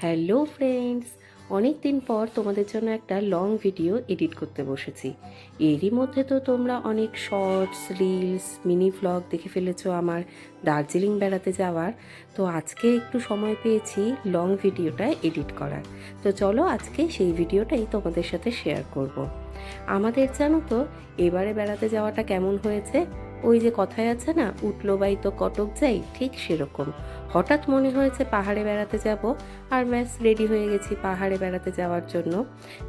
Hello friends, অনেক দিন পর তোমাদের জন্য একটা লং ভিডিও এডিট করতে বসেছি। এরই মধ্যে তো তোমরা অনেক শর্টস, রিলস, মিনি ভ্লগ দেখে ফেলেছো আমার দার্জিলিং বেড়াতে যাওয়ার। তো আজকে একটু সময় পেয়েছি লং ভিডিওটা এডিট করার। তো চলো আজকে সেই ভিডিওটাই তোমাদের সাথে শেয়ার করব। আমাদের জানো তো এবারে বেড়াতে যাওয়াটা কেমন হয়েছে? ওই যে কথায় আছে না, উঠলো বাই তো কটক যাই, ঠিক সেরকম। হঠাৎ মনে হয়েছে পাহাড়ে বেড়াতে যাব, আর ব্যাস রেডি হয়ে গেছি পাহাড়ে বেড়াতে যাওয়ার জন্য।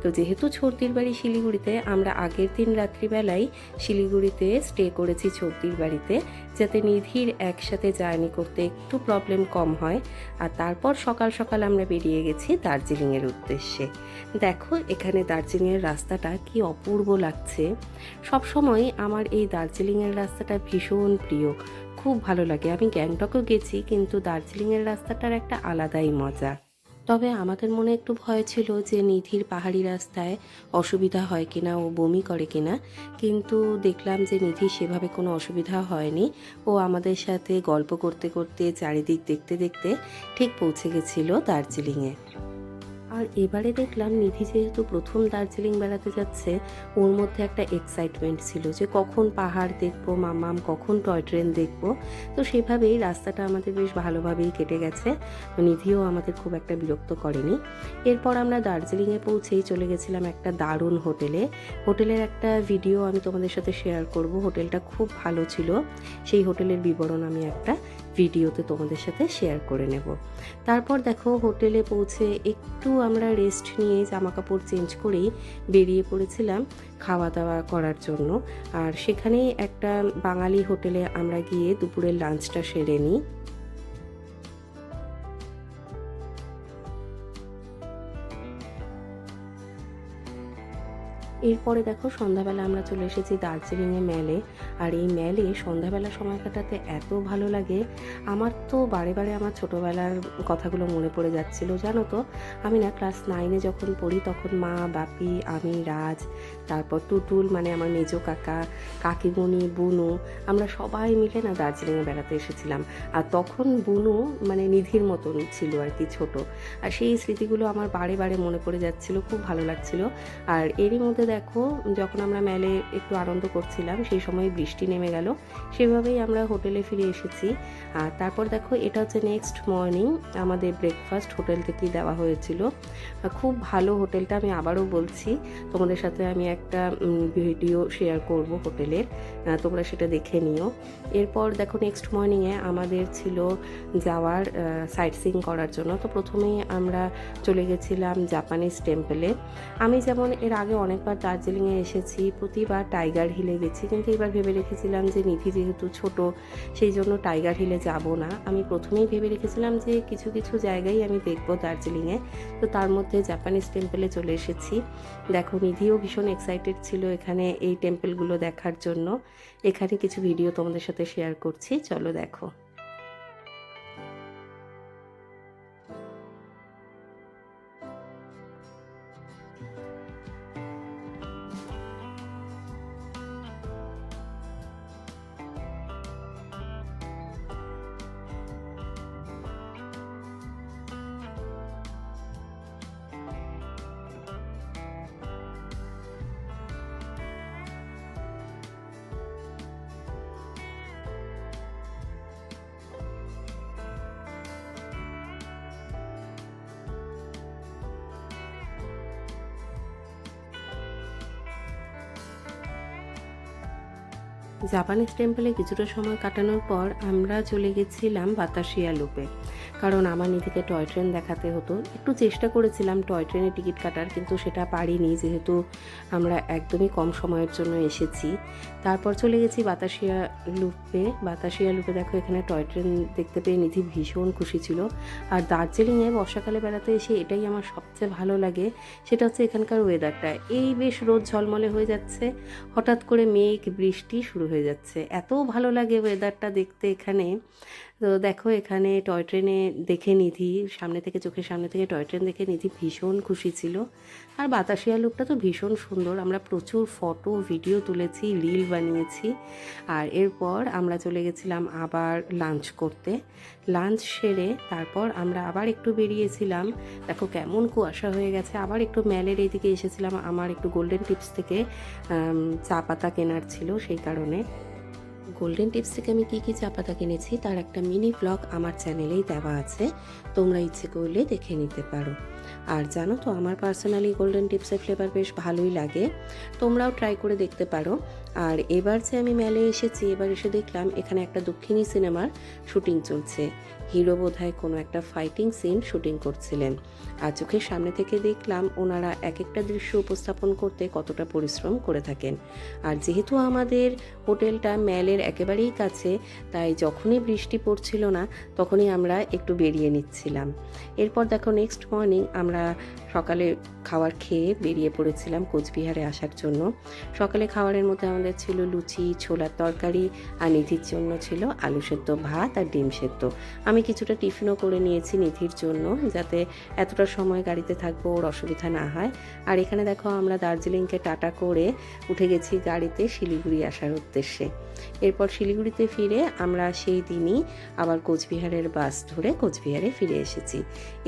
তো যেহেতু ছর্দির বাড়ি শিলিগুড়িতে, আমরা আগের দিন রাত্রিবেলায় শিলিগুড়িতে স্টে করেছি ছর্দির বাড়িতে, যাতে নিধির একসাথে জার্নি করতে একটু প্রবলেম কম হয়। আর তারপর সকাল সকাল আমরা বেরিয়ে গেছি দার্জিলিংয়ের উদ্দেশ্যে। দেখো এখানে দার্জিলিংয়ের রাস্তাটা কি অপূর্ব লাগছে। সবসময় আমার এই দার্জিলিংয়ের রাস্তাটা ভীষণ প্রিয়, খুব ভালো লাগে। আমি গ্যাংটকও গেছি, কিন্তু দার্জিলিংয়ের রাস্তাটার একটা আলাদাই মজা। তবে আমাদের মনে একটু ভয় ছিল যে নিধির পাহাড়ি রাস্তায় অসুবিধা হয় কিনা, ও বমি করে কিনা, কিন্তু দেখলাম যে নিধির সেভাবে কোনো অসুবিধা হয়নি। ও আমাদের সাথে গল্প করতে করতে চারিদিক দেখতে দেখতে ঠিক পৌঁছে গেছিল দার্জিলিংয়ে। আর এবারে দেখলাম নিধি যেহেতু প্রথম দার্জিলিং বেড়াতে যাচ্ছে, ওর মধ্যে একটা এক্সাইটমেন্ট ছিল যে কখন পাহাড় দেখবো, মামাম কখন টয় ট্রেন দেখবো। তো সেভাবেই রাস্তাটা আমাদের বেশ ভালোভাবেই কেটে গেছে। তো নিধিও আমাদের খুব একটা বিরক্ত করেনি। এরপর আমরা দার্জিলিংয়ে পৌঁছেই চলে গেছিলাম একটা দারুণ হোটেলে। হোটেলের একটা ভিডিও আমি তোমাদের সাথে শেয়ার করব। হোটেলটা খুব ভালো ছিল, সেই হোটেলের বিবরণ আমি একটা ভিডিওতে তোমাদের সাথে শেয়ার করে নেব। তারপর দেখো হোটেলে পৌঁছে একটু আমরা রেস্ট নিয়ে জামা কাপড় চেঞ্জ করেই বেরিয়ে পড়েছিলাম খাওয়া দাওয়া করার জন্য। আর সেখানেই একটা বাঙালি হোটেলে আমরা গিয়ে দুপুরের লাঞ্চটা সেরে নিই। এরপরে দেখো সন্ধ্যাবেলা আমরা চলে এসেছি দার্জিলিংয়ে ম্যালে। আর এই ম্যালে সন্ধ্যাবেলা সময় কাটাতে এত ভালো লাগে। আমার তো বারে বারে আমার ছোটোবেলার কথাগুলো মনে পড়ে যাচ্ছিল। জানো তো, আমি না ক্লাস 9-এ যখন পড়ি, তখন মা, বাপি, আমি, রাজ, তারপর টুটুল মানে আমার মেজো কাকা, কাকিমণি, বুনু, আমরা সবাই মিলে না দার্জিলিংয়ে বেড়াতে এসেছিলাম। আর তখন বুনু মানে নিধির মতন ছিল আর কি, ছোট। আর সেই স্মৃতিগুলো আমার বারে বারে মনে পড়ে যাচ্ছিল, খুব ভালো লাগছিল। আর এরই মধ্যে দেখো, যখন আমরা মেলে একটু আনন্দ করছিলাম, সেই সময় বৃষ্টি নেমে গেল। সেভাবেই আমরা হোটেলে ফিরে এসেছি। আর তারপর দেখো, এটা হচ্ছে নেক্সট মর্নিং। আমাদের ব্রেকফাস্ট হোটেল থেকেই দেওয়া হয়েছিল। খুব ভালো হোটেলটা, আমি আবারও বলছি। তোমাদের সাথে আমি একটা ভিডিও শেয়ার করব হোটেলের, তোমরা সেটা দেখে নিও। এরপর দেখো নেক্সট মর্নিংয়ে আমাদের ছিল যাওয়ার সাইট সিইং করার জন্য। তো প্রথমেই আমরা চলে গেছিলাম জাপানিজ টেম্পলে। আমি যেমন এর আগে অনেকবার দার্জিলিংয়ে এসেছি, প্রতিবার টাইগার হিলে গেছি, কিন্তু এবার ভেবে রেখেছিলাম যে নিধি যেহেতু ছোট, সেই জন্য টাইগার হিলে যাব না। আমি প্রথমেই ভেবে রেখেছিলাম যে কিছু কিছু জায়গায় আমি দেখবো দার্জিলিংয়ে। তো তার মধ্যে জাপানিজ টেম্পলে চলে এসেছি। দেখো নিধিও ভীষণ এক্সাইটেড ছিল এখানে এই টেম্পলগুলো দেখার জন্য। এখানে কিছু ভিডিও তোমাদের সাথে শেয়ার করছি, চলো দেখো। জাপানিজ টেম্পলে কিছুটা সময় কাটানোর পর আমরা চলে গেছিলাম বাতাসিয়া লুপে। কারণ আমার নিধিকে টয় ট্রেন দেখাতে হতো। একটু চেষ্টা করেছিলাম টয় ট্রেনে টিকিট কাটার, কিন্তু সেটা পারিনি, যেহেতু আমরা একদমই কম সময়ের জন্য এসেছি। তারপর চলে গেছি বাতাসিয়া লুপে। বাতাসিয়া লুপে দেখো এখানে টয় ট্রেন দেখতে পেয়ে নিধি ভীষণ খুশি ছিল। আর দার্জিলিংয়ে বর্ষাকালে বেড়াতে এসে এটাই আমার সবচেয়ে ভালো লাগে, সেটা হচ্ছে এখানকার ওয়েদারটা। এই বেশ রোদ ঝলমলে হয়ে যাচ্ছে, হঠাৎ করে মেঘ বৃষ্টি শুরু হয়ে যাচ্ছে, এত ভালো লাগে ওয়েদারটা দেখতে এখানে। তো দেখো এখানে টয় ট্রেনে দেখে নিধি সামনে থেকে, চোখের সামনে থেকে টয় ট্রেন দেখে নিধি ভীষণ খুশি ছিল। আর বাতাসিয়া লুকটা তো ভীষণ সুন্দর, আমরা প্রচুর ফটো ভিডিও তুলেছি, রিল বানিয়েছি। আর এরপর আমরা চলে গেছিলাম আবার লাঞ্চ করতে। লাঞ্চ সেরে তারপর আমরা আবার একটু বেরিয়েছিলাম। দেখো কেমন কুয়াশা হয়ে গেছে, আবার একটু ম্যালের এইদিকে এসেছিলাম, আমার একটু গোল্ডেন টিপস থেকে চা পাতা কেনার ছিল, সেই কারণে। গোল্ডেন টিপস থেকে আমি কী চা পাতা কিনেছি তার একটা মিনি ব্লগ আমার চ্যানেলেই দেওয়া আছে, তোমরা ইচ্ছে করলে দেখে নিতে পারো। আর জানো তো আমার পার্সোনালি গোল্ডেন টিপসের ফ্লেভার বেশ ভালোই লাগে, তোমরাও ট্রাই করে দেখতে পারো। আর এবার যে আমি মেলে এসেছি, এবার এসে দেখলাম এখানে একটা দক্ষিণী সিনেমার শুটিং চলছে। হিরো বোধহয় কোনো একটা ফাইটিং সিন শুটিং করছিলেন। আর চোখের সামনে থেকে দেখলাম ওনারা এক একটা দৃশ্য উপস্থাপন করতে কতটা পরিশ্রম করে থাকেন। আর যেহেতু আমাদের হোটেলটা ম্যালের একেবারেই কাছে, তাই যখনই বৃষ্টি পড়ছিল না তখনই আমরা একটু বেরিয়ে নিচ্ছিলাম। এরপর দেখো নেক্সট মর্নিং আমরা সকালে খাবার খেয়ে বেরিয়ে পড়েছিলাম কোচবিহারে আসার জন্য। সকালে খাবারের মধ্যে আমাদের ছিল লুচি, ছোলার তরকারি, আর নিধির জন্য ছিল আলু সেদ্ধ ভাত আর ডিম সেদ্ধ। আমি কিছুটা টিফিনও করে নিয়েছি নিধির জন্য, যাতে এতটা সময় গাড়িতে থাকবো ওর অসুবিধা না হয়। আর এখানে দেখো আমরা দার্জিলিংকে টাটা করে উঠে গেছি গাড়িতে শিলিগুড়ি আসার উদ্দেশ্যে। এরপর শিলিগুড়িতে ফিরে আমরা সেই দিনই আবার কোচবিহারের বাস ধরে কোচবিহারে ফিরে এসেছি।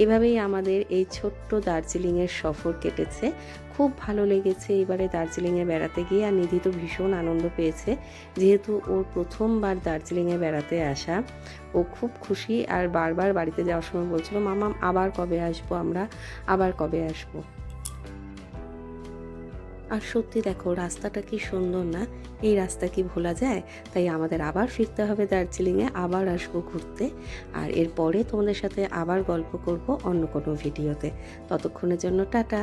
এভাবেই আমাদের এই ছোট্ট দার্জিলিংয়ের সফর কেটেছে। খুব ভালো লেগেছে এবারে দার্জিলিংয়ে বেড়াতে গিয়ে। আর নিধি তো ভীষণ আনন্দ পেয়েছে, যেহেতু ওর প্রথমবার দার্জিলিংয়ে বেড়াতে আসা। ও খুব খুশি, আর বারবার বাড়িতে যাওয়ার সময় বলছিল, মামা আবার কবে আসবো, আমরা আবার কবে আসবো। আর সত্যি দেখো রাস্তাটা কি সুন্দর না, এই রাস্তা কি ভোলা যায়? তাই আমাদের আবার ফিরতে হবে দার্জিলিংয়ে, আবার আসবো ঘুরতে। আর এরপরে তোমাদের সাথে আবার গল্প করব অন্য কোনো ভিডিওতে। ততক্ষণের জন্য টাটা।